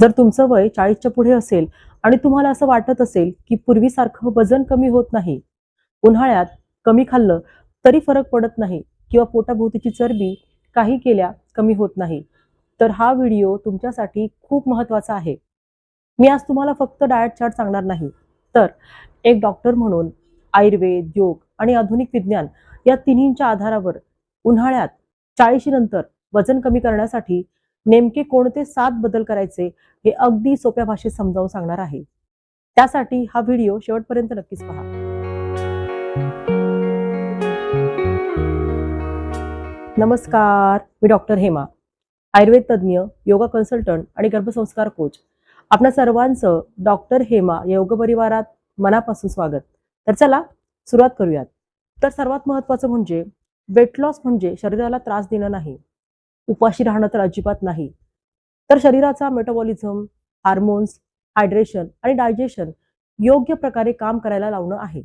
जर तुमचं वय 40च्या पुढे असेल आणि तुम्हाला असं वाटत असेल की पूर्वीसारखं वजन कमी होत नाही, उन्हाळ्यात कमी खाल्लं तरी फरक पडत नाही किंवा पोटाभोवतीची चरबी काही केल्या कमी होत नाही, तर हा व्हिडिओ तुमच्यासाठी खूप महत्त्वाचा आहे. मी आज तुम्हाला फक्त डाएट चार्ट सांगणार नाही, तर एक डॉक्टर म्हणून आयुर्वेद, योग आणि आधुनिक विज्ञान या तिन्हींच्या आधारावर उन्हाळ्यात 40 नंतर वजन कमी करण्यासाठी नेमके कोणते 7 बदल करायचे हे अगदी सोप्या भाषेत समजावून सांगणार आहे. त्यासाठी हा व्हिडिओ शेवटपर्यंत नक्कीच पहा. नमस्कार, मी डॉक्टर हेमा, आयुर्वेद तज्ज्ञ, योगा कन्सल्टंट आणि गर्भसंस्कार कोच. आपल्या सर्वांचं डॉक्टर हेमा या योग परिवारात मनापासून स्वागत. तर चला सुरुवात करूयात. तर सर्वात महत्त्वाचं म्हणजे वेट लॉस म्हणजे शरीराला त्रास देणं नाही, उपाशी राहणं तर अजिबात नाही, तर शरीराचा मेटाबॉलिझम, हार्मोन्स, हायड्रेशन आणि डायजेशन योग्य प्रकारे काम करायला लावणं आहे.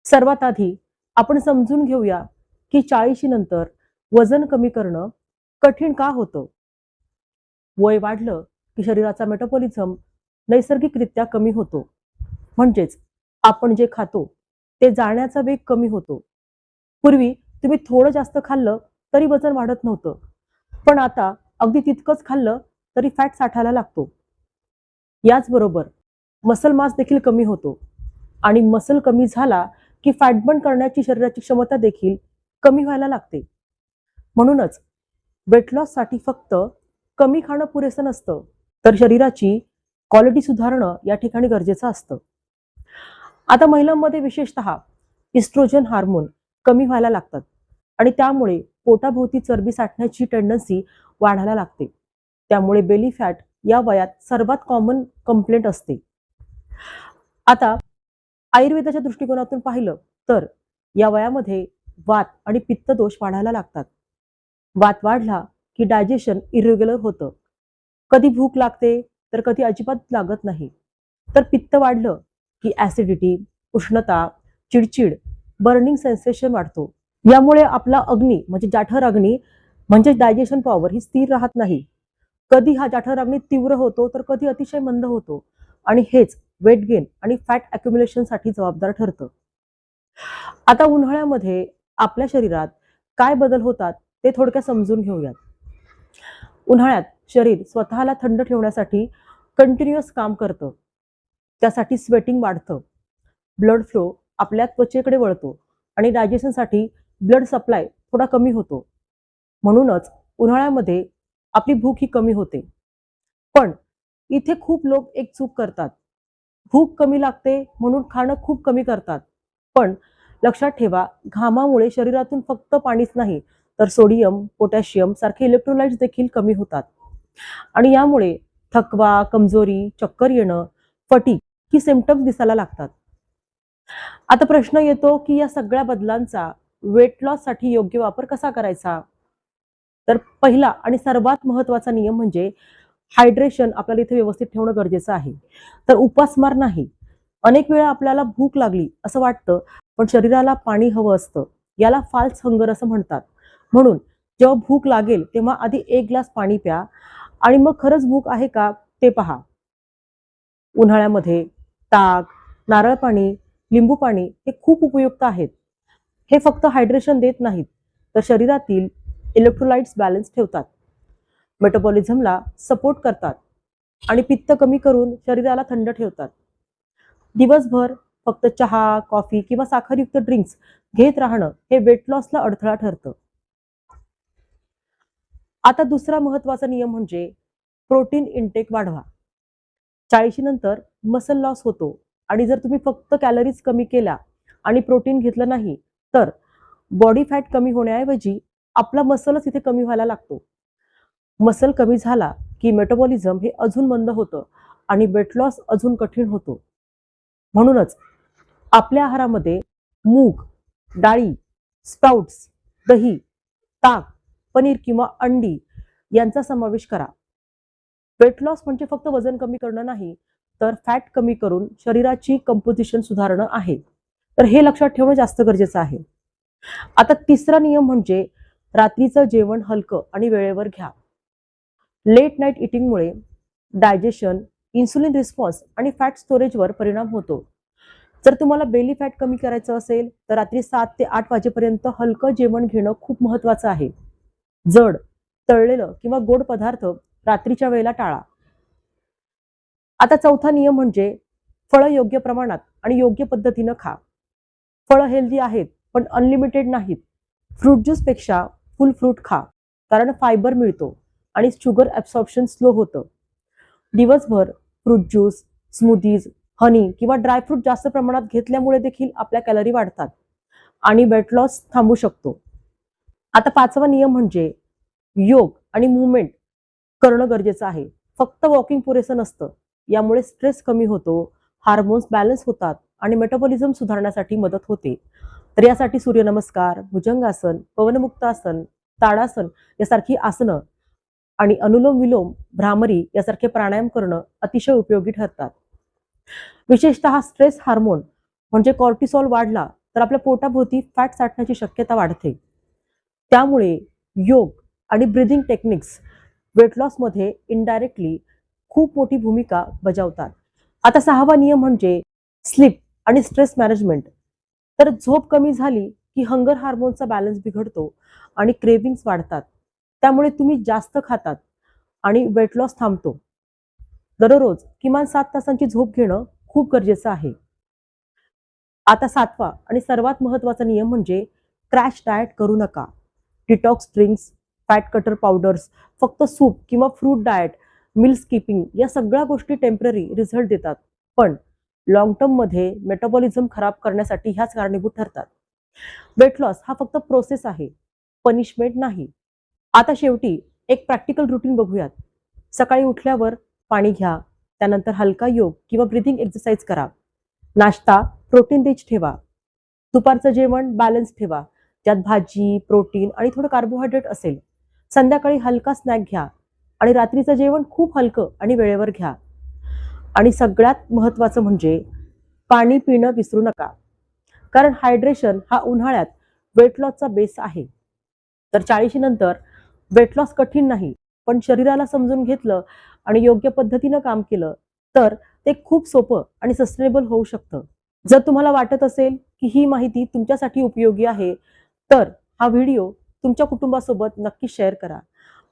सर्वात आधी आपण समजून घेऊया की 40 नंतर वजन कमी करणं कठीण का होतं. वय वाढलं की शरीराचा मेटाबॉलिझम नैसर्गिकरित्या कमी होतो, म्हणजेच आपण जे खातो ते जाण्याचा वेग कमी होतो. पूर्वी तुम्ही थोडं जास्त खाल्लं तरी वजन वाढत नव्हतं, पण आता अगदी तितकंच खाल्लं तरी फॅट साठायला लागतो. याचबरोबर मसल मास देखील कमी होतो आणि मसल कमी झाला की फॅट बर्न करण्याची शरीराची क्षमता देखील कमी व्हायला लागते. म्हणूनच वेट लॉससाठी फक्त कमी खाणं पुरेसं नसतं, तर शरीराची क्वालिटी सुधारणं या ठिकाणी गरजेचं असतं. आता महिलांमध्ये विशेषतः इस्ट्रोजन हार्मोन कमी व्हायला लागतात आणि त्यामुळे पोटाभोवती चरबी साठण्याची टेंडन्सी वाढायला लागते. त्यामुळे बेली फॅट या वयात सर्वात कॉमन कंप्लेंट असते. आता आयुर्वेदाच्या दृष्टिकोनातून पाहिलं तर या वयामध्ये वात आणि पित्त दोष वाढायला लागतात. वात वाढला की डायजेशन इरेग्युलर होतं. कधी भूक लागते तर कधी अजिबात लागत नाही. तर पित्त वाढलं की ऍसिडिटी, उष्णता, चिडचिड, बर्निंग सेन्सेशन वाढतो. यामुळे आपला अग्नी म्हणजे जाठर अग्नी म्हणजे डायजेशन पॉवर ही स्थिर राहत नाही. कधी हा जाठर अग्नी तीव्र होतो तर कधी अतिशय मंद होतो आणि हेच वेट गेन आणि फॅट अक्युम्युलेशन साठी जबाबदार ठरतं. आता उन्हाळ्यामध्ये आपल्या शरीरात काय बदल होतात ते थोडक्यात समजून घेऊयात. उन्हाळ्यात शरीर स्वतःला थंड ठेवण्यासाठी कंटिन्युअस काम करतं. त्यासाठी स्वेटिंग वाढतं, ब्लड फ्लो आपल्या त्वचेकडे वळतो आणि डायजेशनसाठी ब्लड सप्लाय थोडा कमी होतो. म्हणूनच उन्हाळ्यामध्ये आपली भूक ही कमी होते. पण इथे खूप लोक एक चूक करतात. भूक कमी लागते म्हणून खाणं खूप कमी करतात. पण लक्षात ठेवा, घामामुळे शरीरातून फक्त पाणीच नाही तर सोडियम, पोटॅशियम सारखे इलेक्ट्रोलाइट्स देखील कमी होतात आणि यामुळे थकवा, कमजोरी, चक्कर येणं, फटीग ही सिम्पटम्स दिसायला लागतात. आता प्रश्न येतो की या सगळ्या बदलांचा वेट लॉस साठी योग्य वापर कसा करायचा. तर पहिला आणि सर्वात महत्त्वाचा नियम म्हणजे हायड्रेशन आपल्याला इथे व्यवस्थित ठेवणं गरजेचं आहे. तर उपासमार नाही. अनेक वेळा आपल्याला भूक लागली असं वाटतं, पण शरीराला पाणी हवं असतं. याला फाल्स हंगर असं म्हणतात. म्हणून जेव्हा भूक लागेल तेव्हा आधी 1 ग्लास पाणी प्या आणि मग खरंच भूक आहे का ते पहा. उन्हाळ्यामध्ये ताक, नारळ पाणी, लिंबू पाणी हे खूप उपयुक्त आहेत. हे फक्त हायड्रेशन देत नाहीत, तर शरीरातील इलेक्ट्रोलाइट्स बॅलन्स ठेवतात, मेटाबॉलिझमला सपोर्ट करतात आणि पित्त कमी करून शरीराला थंड ठेवतात. दिवसभर फक्त चहा, कॉफी किंवा साखरयुक्त ड्रिंक्स घेत राहणं हे वेट लॉसला अडथळा ठरतं. आता दुसरा महत्त्वाचा नियम म्हणजे प्रोटीन इंटेक वाढवा. 40 नंतर मसल लॉस होतो आणि जर तुम्ही फक्त कॅलरीज कमी केल्या आणि प्रोटीन घेतलं नाही, तर बॉडी फॅट कमी होण्याऐवजी आपला मसलच इथे कमी व्हायला लागतो. मसल कमी झाला की मेटाबॉलिझम हे अजून मंद होतं आणि वेट लॉस अजून कठीण होतो. म्हणूनच आपल्या आहारामध्ये मूग, डाळी, स्प्राउट्स, दही, ताक, पनीर किंवा अंडी यांचा समावेश करा. वेट लॉस म्हणजे फक्त वजन कमी करणं नाही, तर फॅट कमी करून शरीराची कंपोजिशन सुधारणं आहे. तर हे लक्षात ठेवणं जास्त गरजेचं आहे. आता तिसरा नियम म्हणजे रात्रीचं जेवण हलकं आणि वेळेवर घ्या. लेट नाईट इटिंगमुळे डायजेशन, इन्सुलिन रिस्पॉन्स आणि फॅट स्टोरेजवर परिणाम होतो. जर तुम्हाला बेली फॅट कमी करायचं असेल तर रात्री 7 ते 8 वाजेपर्यंत हलकं जेवण घेणं खूप महत्त्वाचं आहे. जड, तळलेलं किंवा गोड पदार्थ रात्रीच्या वेळेला टाळा. आता चौथा नियम म्हणजे फळं योग्य प्रमाणात आणि योग्य पद्धतीनं खा. फळं हेल्दी आहेत पण अनलिमिटेड नाहीत. फ्रूट ज्यूस पेक्षा फुल फ्रूट खा, कारण फायबर मिळतो आणि शुगर ॲब्सॉर्प्शन स्लो होतं. दिवसभर फ्रूट ज्यूस, स्मूदीज, हनी किंवा ड्रायफ्रूट जास्त प्रमाणात घेतल्यामुळे देखील आपल्या कॅलरी वाढतात आणि वेट लॉस थांबू शकतो. आता पाचवा नियम म्हणजे योग आणि मूव्हमेंट करणं गरजेचं आहे. फक्त वॉकिंग पुरेसं नसतं. यामुळे स्ट्रेस कमी होतो, हार्मोन्स बॅलन्स होतात आणि मेटाबॉलिझम सुधारण्यासाठी मदत होते. तर यासाठी सूर्यनमस्कार, भुजंगासन, पवनमुक्तासन, ताडासन यासारखी आसनं आणि अनुलोम विलोम, भ्रामरी यासारखे प्राणायाम करणं अतिशय उपयोगी ठरतात. विशेषतः स्ट्रेस हार्मोन म्हणजे कॉर्टिसॉल वाढला तर आपल्या पोटाभोवती फॅट साठण्याची शक्यता वाढते. त्यामुळे योग आणि ब्रीदिंग टेक्निक्स वेट लॉसमध्ये इनडायरेक्टली खूप मोठी भूमिका बजावतात. आता सहावा नियम म्हणजे स्लीप आणि स्ट्रेस मॅनेजमेंट. तर झोप कमी झाली की हंगर हार्मोनचा बॅलन्स बिघडतो आणि क्रेविंग्स वाढतात. त्यामुळे तुम्ही जास्त खातात आणि वेट लॉस थांबतो. दररोज किमान 7 तासांची झोप घेणं खूप गरजेचं आहे. आता सातवा आणि सर्वात महत्त्वाचा नियम म्हणजे क्रॅश डाएट करू नका. Detox drinks, fat cutter powders, फक्त सूप किंवा फ्रूट डाएट, मील स्किपिंग या सगळ्या गोष्टी टेम्पररी रिझल्ट देतात, पण लॉंग टर्ममध्ये मेटाबॉलिझम खराब करण्यासाठी ह्याच कारणीभूत ठरतात. वेट लॉस हा फक्त प्रोसेस आहे, पनिशमेंट नाही. आता शेवटी एक प्रॅक्टिकल रुटीन बघूयात. सकाळी उठल्यावर पाणी घ्या, त्यानंतर हलका योग किंवा ब्रीदिंग एक्सरसाइज करा. नाश्ता प्रोटीन रिच ठेवा. दुपारचं जेवण बॅलन्स ठेवा, ज्यात भाजी, प्रोटीन आणि थोडं कार्बोहायड्रेट असेल. संध्याकाळी हलका स्नॅक घ्या आणि रात्रीचं जेवण खूप हलकं आणि वेळेवर घ्या. आणि सगळ्यात महत्त्वाचं म्हणजे पाणी पिणं विसरू नका, कारण हायड्रेशन हा उन्हाळ्यात वेट लॉसचा बेस आहे. तर 40 नंतर वेट लॉस कठीण नाही, पण शरीराला समजून घेतलं आणि योग्य पद्धतीनं काम केलं तर ते खूप सोपं आणि सस्टेनेबल होऊ शकतं. जर तुम्हाला वाटत असेल की ही माहिती तुमच्यासाठी उपयोगी आहे तर हा व्हिडिओ तुमच्या कुटुंबासोबत नक्की शेअर करा.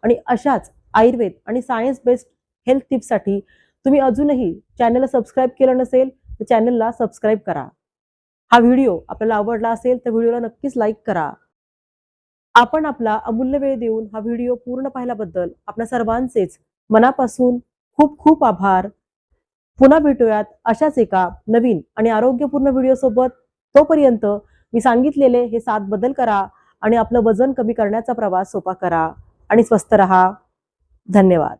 आणि अशाच आयुर्वेद आणि सायन्स बेस्ड हेल्थ टिप्ससाठी तुम्ही अजूनही चॅनलला सबस्क्राईब केलं नसेल तर चॅनलला सबस्क्राईब करा. हा व्हिडिओ आपल्याला आवडला असेल तर व्हिडिओला नक्कीच लाईक करा. आपण आपला अमूल्य वेळ देऊन हा व्हिडिओ पूर्ण पाहिल्याबद्दल आपल्या सर्वांचेच मनापासून खूप खूप आभार. पुन्हा भेटूयात अशाच एका नवीन आणि आरोग्यपूर्ण व्हिडिओ सोबत. तोपर्यंत मी सांगितलेले हे 7 बदल करा आणि आपलं वजन कमी करण्याचा प्रवास सोपा करा आणि स्वस्थ रहा. धन्यवाद.